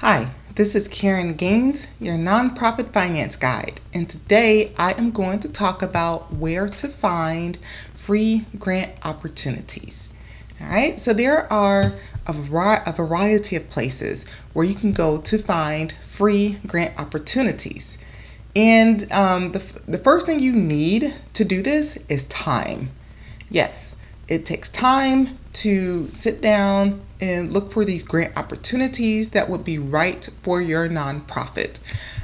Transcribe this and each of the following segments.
Hi, this is Karen Gaines, your nonprofit finance guide, and today I am going to talk about where to find free grant opportunities. All right, so there are a variety of places where you can go to find free grant opportunities. And the first thing you need to do this is time. Yes, it takes time to sit down and look for these grant opportunities that would be right for your nonprofit.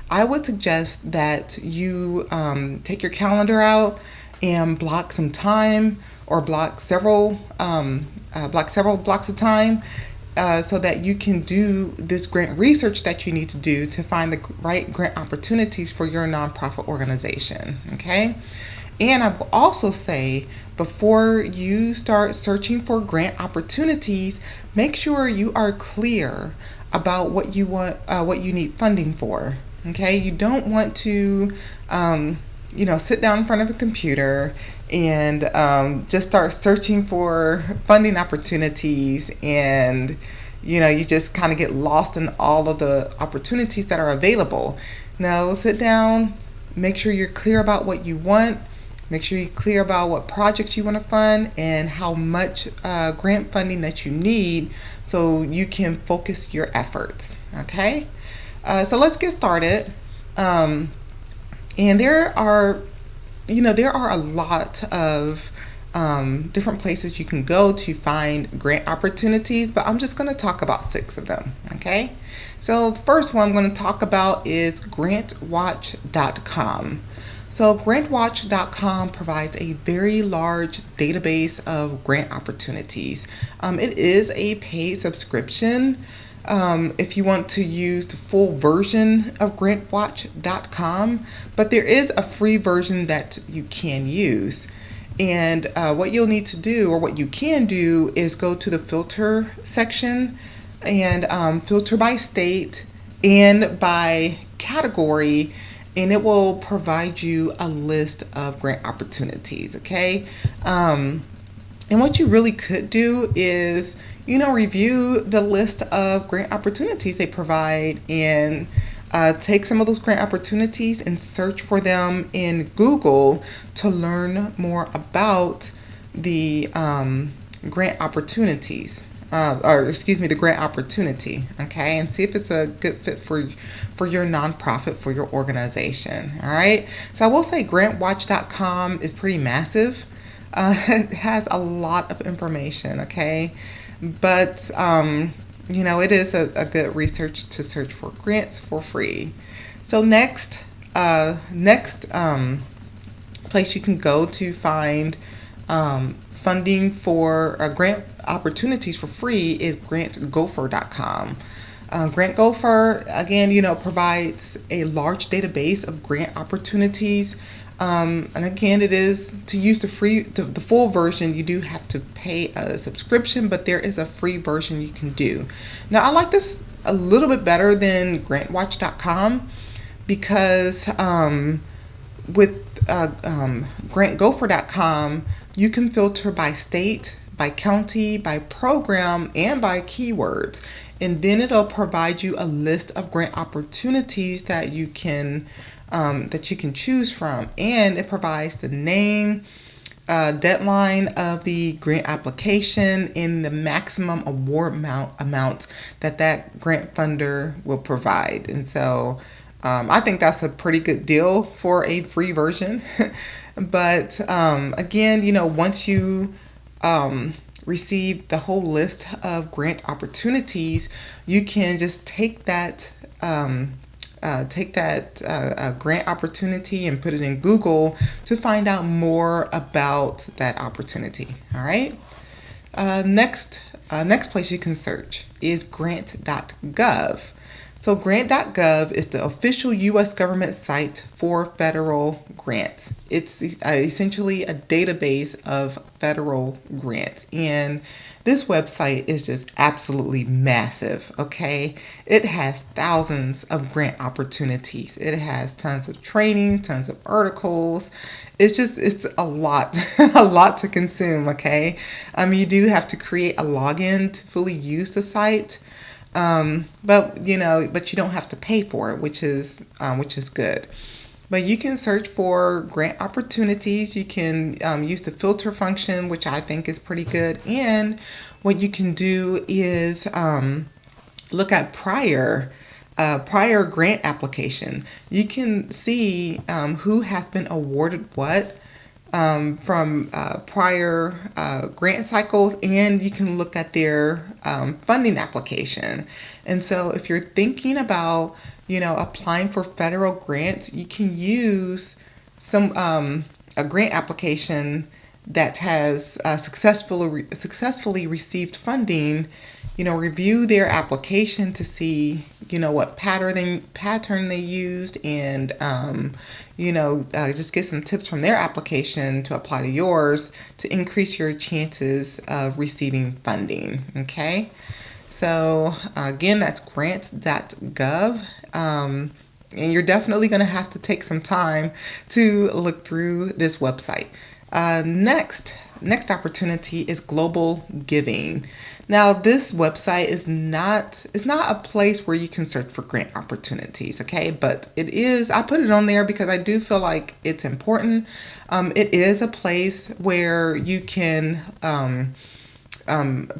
I would suggest that you take your calendar out and block some time or block several blocks of time so that you can do this grant research that you need to do to find the right grant opportunities for your nonprofit organization. Okay. And I will also say, before you start searching for grant opportunities, make sure you are clear about what you want, what you need funding for. Okay, you don't want to, sit down in front of a computer and just start searching for funding opportunities, and you just kind of get lost in all of the opportunities that are available. No, sit down, make sure you're clear about what you want. Make sure you're clear about what projects you want to fund and how much grant funding that you need so you can focus your efforts. Okay, so let's get started. And there are a lot of different places you can go to find grant opportunities, but I'm just going to talk about 6 of them. Okay, so the first one I'm going to talk about is grantwatch.com. So grantwatch.com provides a very large database of grant opportunities. It is a paid subscription. If you want to use the full version of grantwatch.com, but there is a free version that you can use. And what you'll need to do, or what you can do, is go to the filter section and filter by state and by category, and it will provide you a list of grant opportunities. Okay, and what you really could do is review the list of grant opportunities they provide, and take some of those grant opportunities and search for them in Google to learn more about the grant opportunities. The grant opportunity, okay, and see if it's a good fit for your nonprofit, for your organization. All right, so I will say grantwatch.com is pretty massive. It has a lot of information, okay, but it is a good research to search for grants for free. So next place you can go to find funding for grant opportunities for free is grantgopher.com. Grant Gopher, again, provides a large database of grant opportunities. And again, it is to use the full version. You do have to pay a subscription, but there is a free version you can do. Now, I like this a little bit better than grantwatch.com because with grantgopher.com, you can filter by state, by county, by program, and by keywords. And then it'll provide you a list of grant opportunities that you can choose from. And it provides the name, deadline of the grant application, and the maximum award amount that grant funder will provide. And so I think that's a pretty good deal for a free version. But again, once you receive the whole list of grant opportunities, you can just take that grant opportunity and put it in Google to find out more about that opportunity. All right. Next place you can search is grant.gov. So grant.gov is the official U.S. government site for federal grants. It's essentially a database of federal grants. And this website is just absolutely massive, okay? It has thousands of grant opportunities. It has tons of trainings, tons of articles. It's a lot, a lot to consume, okay? You do have to create a login to fully use the site. But you don't have to pay for it, which is good. But you can search for grant opportunities. You can use the filter function, which I think is pretty good. And what you can do is look at prior grant application. You can see who has been awarded what from prior grant cycles, and you can look at their funding application. And so if you're thinking about, applying for federal grants, you can use some a grant application that has successfully received funding. Review their application to see, what pattern they used, and just get some tips from their application to apply to yours to increase your chances of receiving funding. Okay, so again, that's grants.gov. And you're definitely going to have to take some time to look through this website. Next opportunity is global giving. Now, this website is not a place where you can search for grant opportunities, okay? But it is. I put it on there because I do feel like it's important. It is a place where you can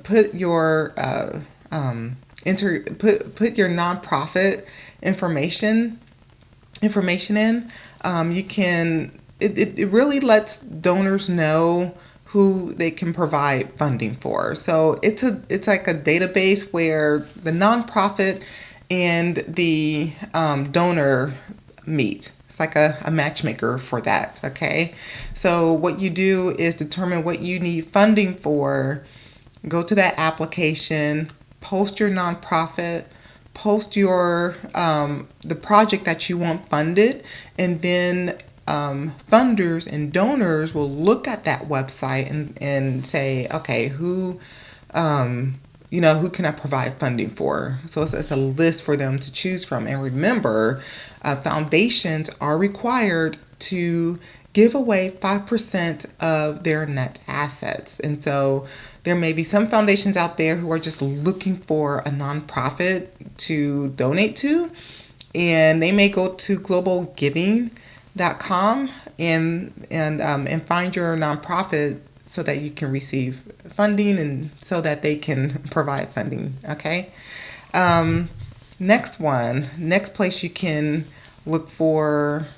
put your put your nonprofit information in. You can. It really lets donors know who they can provide funding for. So it's like a database where the nonprofit and the donor meet. It's like a matchmaker for that. Okay, so what you do is determine what you need funding for. Go to that application, post your nonprofit, post your the project that you want funded, and then funders and donors will look at that website and say, okay, who can I provide funding for? So it's a list for them to choose from. And remember, foundations are required to give away 5% of their net assets. And so there may be some foundations out there who are just looking for a nonprofit to donate to, and they may go to globalgiving.com and find your nonprofit so that you can receive funding and so that they can provide funding. Okay. Next place you can look for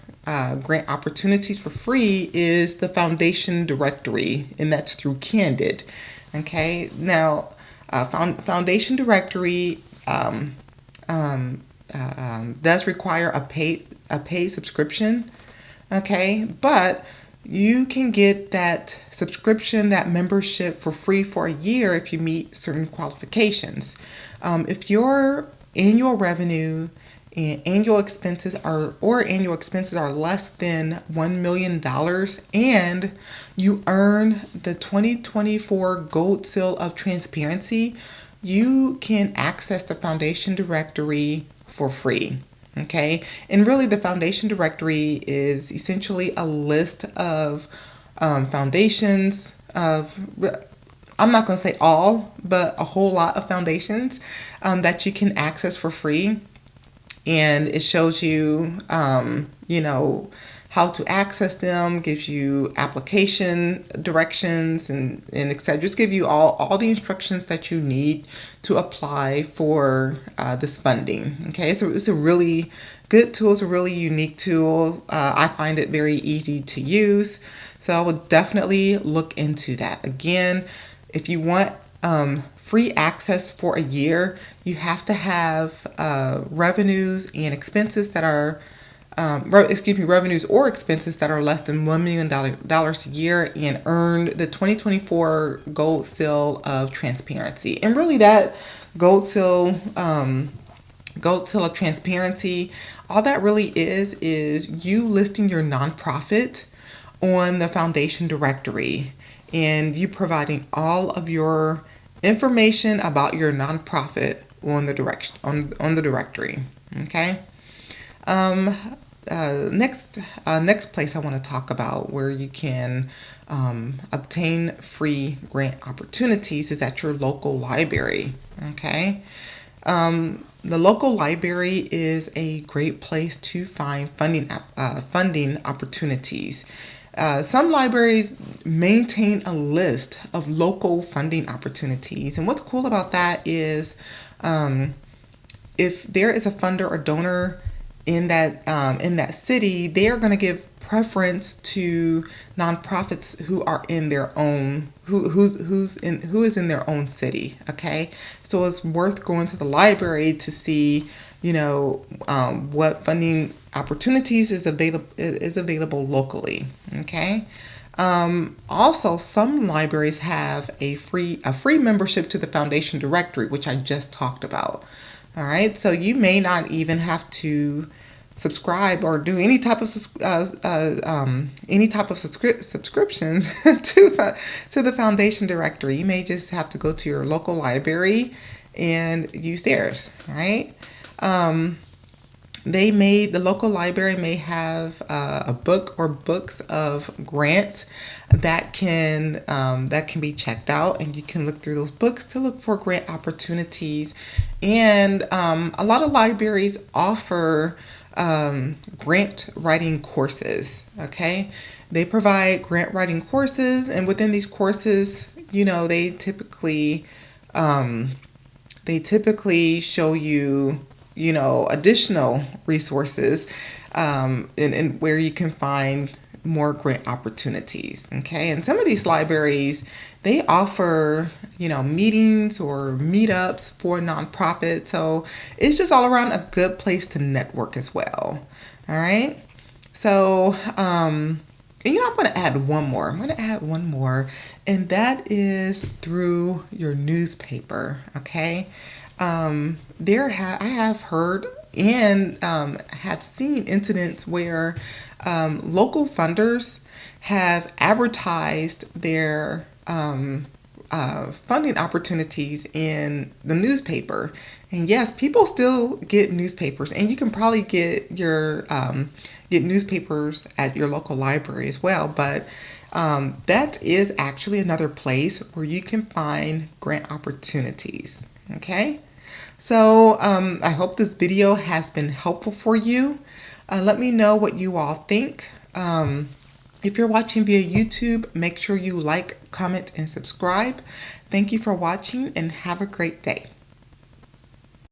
grant opportunities for free is the foundation directory, and that's through Candid. Okay. Now, foundation directory does require a paid subscription. Okay, but you can get that subscription, that membership for free for a year if you meet certain qualifications. If your annual revenue and annual expenses are less than $1 million and you earn the 2024 Gold Seal of Transparency, you can access the foundation directory for free. Okay, and really the foundation directory is essentially a list of foundations of, I'm not going to say all, but a whole lot of foundations that you can access for free. And it shows you, how to access them, gives you application directions and etc. Just give you all the instructions that you need to apply for this funding. Okay, so it's a really good tool. It's a really unique tool. I find it very easy to use. So I would definitely look into that. Again, if you want free access for a year, you have to have revenues and expenses that are revenues or expenses that are less than $1 million a year and earned the 2024 Gold Seal of Transparency. And really that Gold Seal of Transparency, all that really is you listing your nonprofit on the foundation directory and you providing all of your information about your nonprofit on the directory. Okay. Next place I want to talk about where you can obtain free grant opportunities is at your local library. Okay. The local library is a great place to find funding opportunities. Some libraries maintain a list of local funding opportunities, and what's cool about that is if there is a funder or donor in that city, they are going to give preference to nonprofits who are in their own who is in their own city. Okay, so it's worth going to the library to see, what funding opportunities is available locally. Okay. Also, some libraries have a free membership to the foundation directory, which I just talked about. All right, so you may not even have to subscribe or do any type of subscriptions to the foundation directory. You may just have to go to your local library and use theirs. Right. The local library may have a book or books of grants that can be checked out, and you can look through those books to look for grant opportunities. And a lot of libraries offer grant writing courses. Okay, they provide grant writing courses, and within these courses, they typically show you, additional resources, and where you can find more grant opportunities. Okay, and some of these libraries, they offer, meetings or meetups for nonprofits. So it's just all around a good place to network as well. All right. So, I'm going to add one more. I'm going to add one more, and that is through your newspaper. Okay. I have heard and have seen incidents where local funders have advertised their funding opportunities in the newspaper. And yes, people still get newspapers, and you can probably get newspapers at your local library as well. But that is actually another place where you can find grant opportunities. Okay. So I hope this video has been helpful for you. Let me know what you all think. If you're watching via YouTube, make sure you like, comment, and subscribe. Thank you for watching, and have a great day.